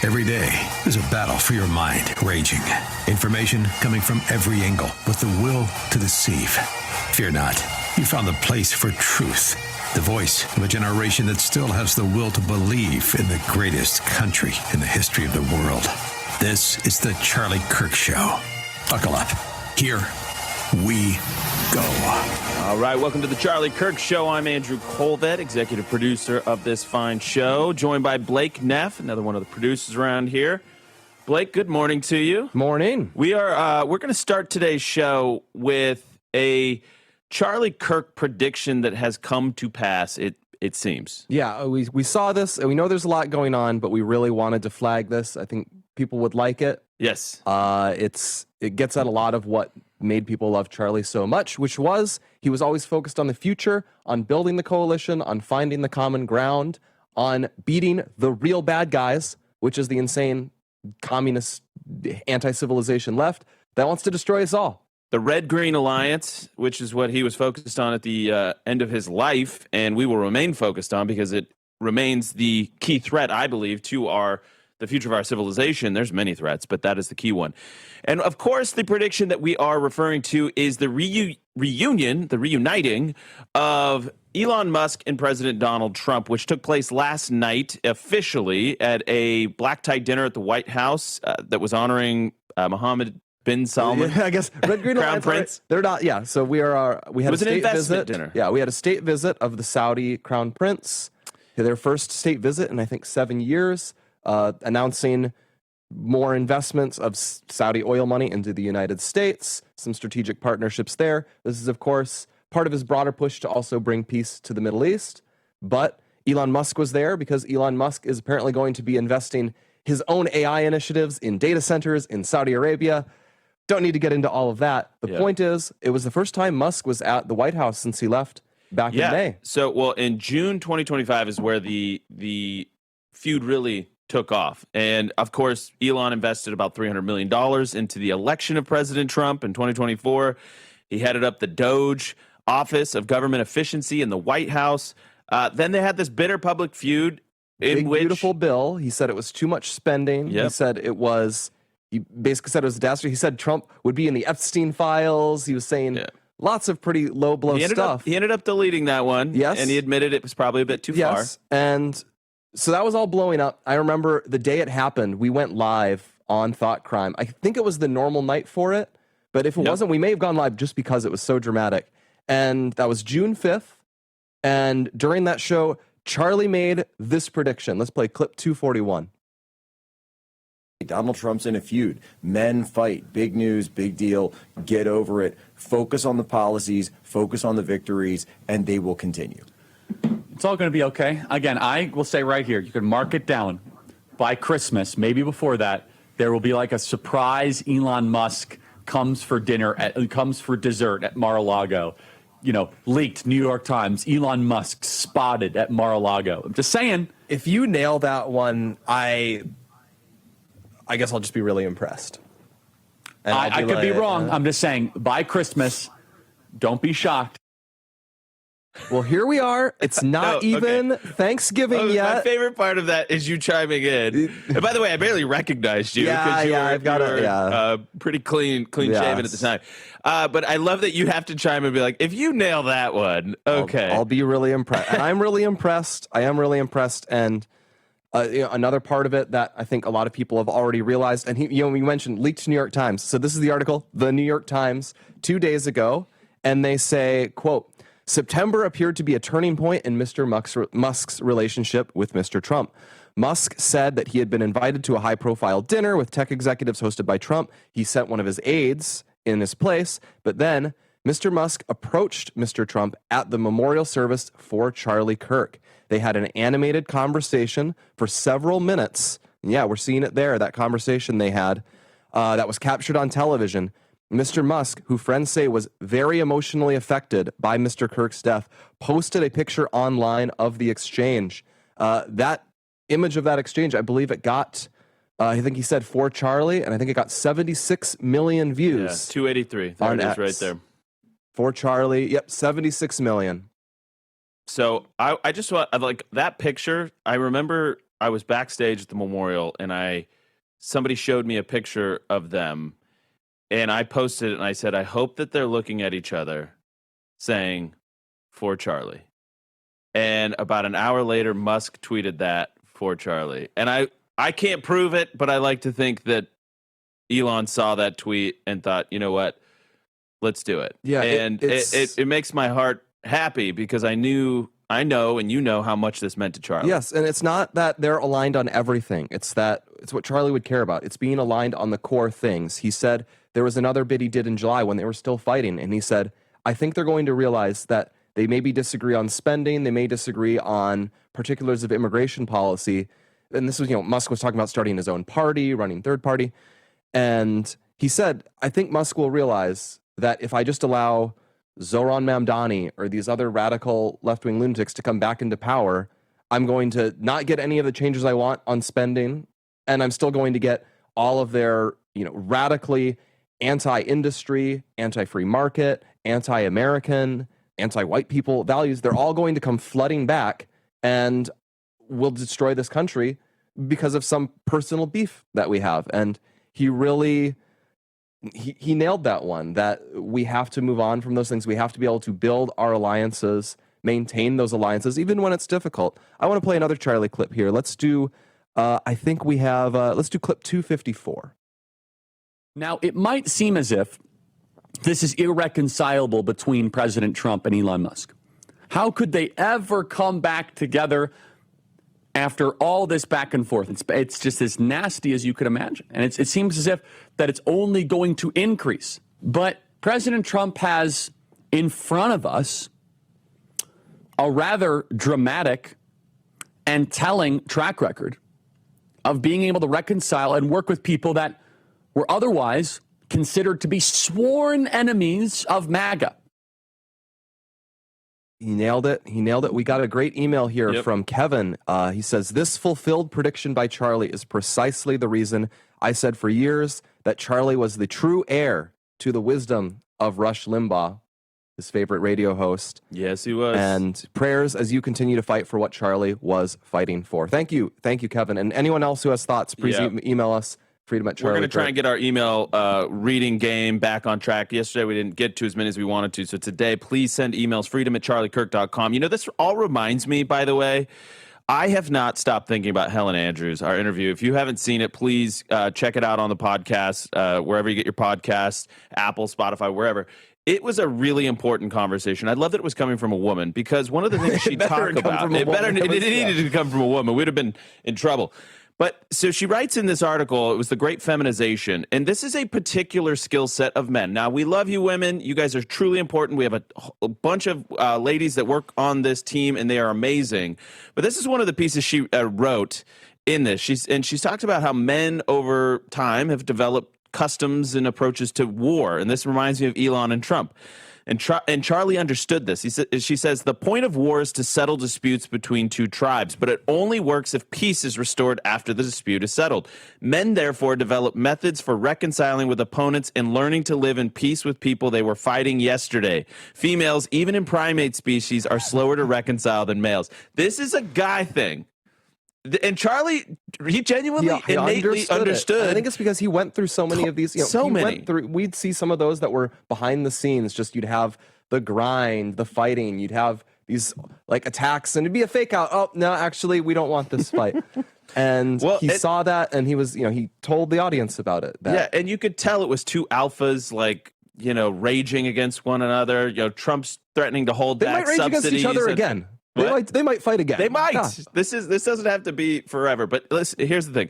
Every day, there's a battle for your mind raging. Information coming from every angle with the will to deceive. Fear not. You found the place for truth. The voice of a generation that still has the will to believe in the greatest country in the history of the world. This is the Charlie Kirk Show. Buckle up. Here we go. All right, welcome to the Charlie Kirk Show. I'm Andrew Kolvet, executive producer of this fine show, joined by Blake Neff, another one of the producers around here. Blake, good morning to you. Morning. We're going to start today's show with a Charlie Kirk prediction that has come to pass, it seems. Yeah, we saw this, and we know there's a lot going on, but we really wanted to flag this. I think people would like it. Yes. It gets at a lot of what made people love Charlie so much, which was he was always focused on the future, on building the coalition, on finding the common ground, on beating the real bad guys, which is the insane communist anti-civilization left that wants to destroy us all. The Red-Green Alliance, which is what he was focused on at the end of his life, and we will remain focused on because it remains the key threat, I believe, to the future of our civilization. There's many threats, but that is the key one. And of course, the prediction that we are referring to is the reuniting of Elon Musk and President Donald Trump, which took place last night officially at a black tie dinner at the White House that was honoring Mohammed bin Salman. Yeah, I guess Red-Green Crown Alliance, Prince. They're not. Yeah, so we had a state visit. Dinner. Yeah, we had a state visit of the Saudi Crown Prince, their first state visit in I think 7 years. Announcing more investments of Saudi oil money into the United States, some strategic partnerships there. This is, of course, part of his broader push to also bring peace to the Middle East. But Elon Musk was there because Elon Musk is apparently going to be investing his own AI initiatives in data centers in Saudi Arabia. Don't need to get into all of that. The point is, it was the first time Musk was at the White House since he left back in May. So, well, in June 2025 is where the feud really took off. And of course, Elon invested about $300 million into the election of President Trump in 2024. He headed up the Doge Office of Government Efficiency in the White House. Then they had this bitter public feud in which... beautiful bill. He said it was too much spending. Yep. He basically said it was a disaster. He said Trump would be in the Epstein files. He was saying lots of pretty low blow stuff. He ended up deleting that one. Yes. And he admitted it was probably a bit too far. And so that was all blowing up. I remember the day it happened, we went live on Thought Crime. I think it was the normal night for it, but if it wasn't, we may have gone live just because it was so dramatic. And that was June 5th. And during that show, Charlie made this prediction. Let's play clip 241. Donald Trump's in a feud. Men fight. Big news, big deal. Get over it. Focus on the policies, focus on the victories, and they will continue. It's all going to be okay. Again, I will say right here, you can mark it down. By Christmas, maybe before that, there will be like a surprise Elon Musk comes for dessert at Mar-a-Lago. Leaked New York Times, Elon Musk spotted at Mar-a-Lago. I'm just saying. If you nail that one, I guess I'll just be really impressed. And I could be wrong. I'm just saying, by Christmas, don't be shocked. Well, here we are. It's not even Thanksgiving yet. My favorite part of that is you chiming in. And by the way, I barely recognized you. I've got it. Pretty clean shaven at the time. But I love that you have to chime in and be like, if you nail that one, okay. I'll be really impressed. And I'm really impressed. I am really impressed. And another part of it that I think a lot of people have already realized, and we mentioned leaked New York Times. So this is the article, the New York Times, 2 days ago, and they say, quote, September appeared to be a turning point in Mr. Musk's relationship with Mr. Trump. Musk said that he had been invited to a high-profile dinner with tech executives hosted by Trump. He sent one of his aides in his place, but then Mr. Musk approached Mr. Trump at the memorial service for Charlie Kirk. They had an animated conversation for several minutes. Yeah, we're seeing it there, that conversation they had that was captured on television. Mr. Musk, who friends say was very emotionally affected by Mr. Kirk's death, posted a picture online of the exchange. That image of that exchange, I believe it got, I think he said for Charlie, and I think it got 76 million views. Yeah, 283. There it is right there. For Charlie, yep, 76 million. So I just want, like, that picture, I remember I was backstage at the memorial, and somebody showed me a picture of them, and I posted it, and I said, I hope that they're looking at each other saying, "For Charlie." And about an hour later, Musk tweeted that, "For Charlie." And I can't prove it, but I like to think that Elon saw that tweet and thought, you know what, let's do it. Yeah, and it makes my heart happy because I know, and you know how much this meant to Charlie. Yes, and it's not that they're aligned on everything. It's what Charlie would care about. It's being aligned on the core things. He said there was another bid he did in July when they were still fighting, and he said, I think they're going to realize that they maybe disagree on spending, they may disagree on particulars of immigration policy. And this was, Musk was talking about starting his own party, running third party. And he said, I think Musk will realize that if I just allow Zoran Mamdani or these other radical left-wing lunatics to come back into power, I'm going to not get any of the changes I want on spending, and I'm still going to get all of their, radically anti-industry, anti-free market, anti-American, anti-white people values. They're all going to come flooding back, and we'll destroy this country because of some personal beef that we have. And he really... He nailed that one, that we have to move on from those things. We have to be able to build our alliances, maintain those alliances, even when it's difficult. I want to play another Charlie clip here. Let's do, let's do clip 254. Now, it might seem as if this is irreconcilable between President Trump and Elon Musk. How could they ever come back together after all this back and forth? It's just as nasty as you could imagine. And it seems as if that it's only going to increase. But President Trump has in front of us a rather dramatic and telling track record of being able to reconcile and work with people that were otherwise considered to be sworn enemies of MAGA. He nailed it. We got a great email here from Kevin. He says, this fulfilled prediction by Charlie is precisely the reason I said for years that Charlie was the true heir to the wisdom of Rush Limbaugh, his favorite radio host. Yes, he was. And prayers as you continue to fight for what Charlie was fighting for. Thank you, Kevin. And anyone else who has thoughts, please email us. Freedom at Charlie. We're going to try and get our email reading game back on track. Yesterday, we didn't get to as many as we wanted to. So today, please send emails, freedom@charliekirk.com. This all reminds me, by the way, I have not stopped thinking about Helen Andrews, our interview. If you haven't seen it, please check it out on the podcast, wherever you get your podcasts, Apple, Spotify, wherever. It was a really important conversation. I love that it was coming from a woman because one of the things she talked about, it needed to come from a woman. We'd have been in trouble. But so she writes in this article, it was the great feminization. And this is a particular skill set of men. Now, we love you women. You guys are truly important. We have a bunch of ladies that work on this team, and they are amazing. But this is one of the pieces she wrote in this. She's talked about how men over time have developed customs and approaches to war. And this reminds me of Elon and Trump. And Charlie understood this. She says, the point of war is to settle disputes between two tribes, but it only works if peace is restored after the dispute is settled. Men, therefore, develop methods for reconciling with opponents and learning to live in peace with people they were fighting yesterday. Females, even in primate species, are slower to reconcile than males. This is a guy thing. And Charlie, he genuinely, innately understood. I think it's because he went through so many of these. We'd see some of those that were behind the scenes. Just you'd have the grind, the fighting. You'd have these attacks, and it'd be a fake out. Oh no, actually, we don't want this fight. And he saw that, and he was, he told the audience about it. And you could tell it was two alphas, raging against one another. Trump's threatening to hold back subsidies. They might rage against each other again. They might fight again. They might. Yeah. This doesn't have to be forever. But listen, here's the thing.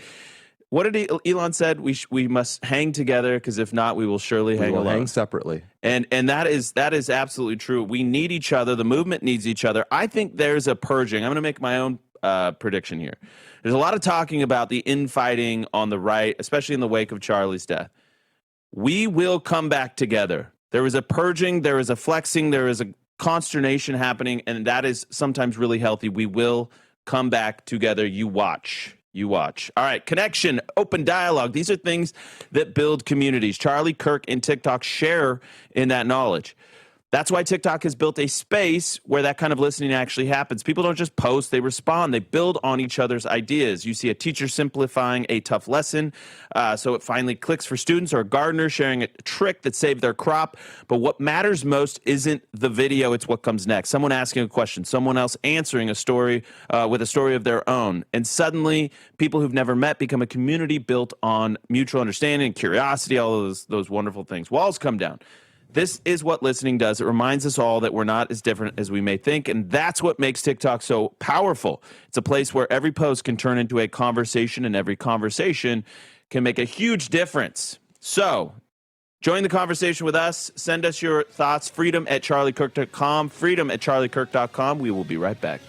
What did Elon said? We must hang together because if not, we will surely hang alone. Hang separately. And that is absolutely true. We need each other. The movement needs each other. I think there's a purging. I'm going to make my own prediction here. There's a lot of talking about the infighting on the right, especially in the wake of Charlie's death. We will come back together. There is a purging. There is a flexing. There is a consternation happening, and that is sometimes really healthy. We will come back together. You watch. All right, connection, open dialogue. These are things that build communities. Charlie, Kirk, and TikTok share in that knowledge. That's why TikTok has built a space where that kind of listening actually happens. People don't just post, they respond. They build on each other's ideas. You see a teacher simplifying a tough lesson, so it finally clicks for students, or a gardener sharing a trick that saved their crop. But what matters most isn't the video, it's what comes next. Someone asking a question, someone else answering a story with a story of their own. And suddenly, people who've never met become a community built on mutual understanding, curiosity, all of those wonderful things. Walls come down. This is what listening does. It reminds us all that we're not as different as we may think, and that's what makes TikTok so powerful. It's a place where every post can turn into a conversation, and every conversation can make a huge difference. So, join the conversation with us. Send us your thoughts. Freedom@charliekirk.com. Freedom@charliekirk.com. We will be right back.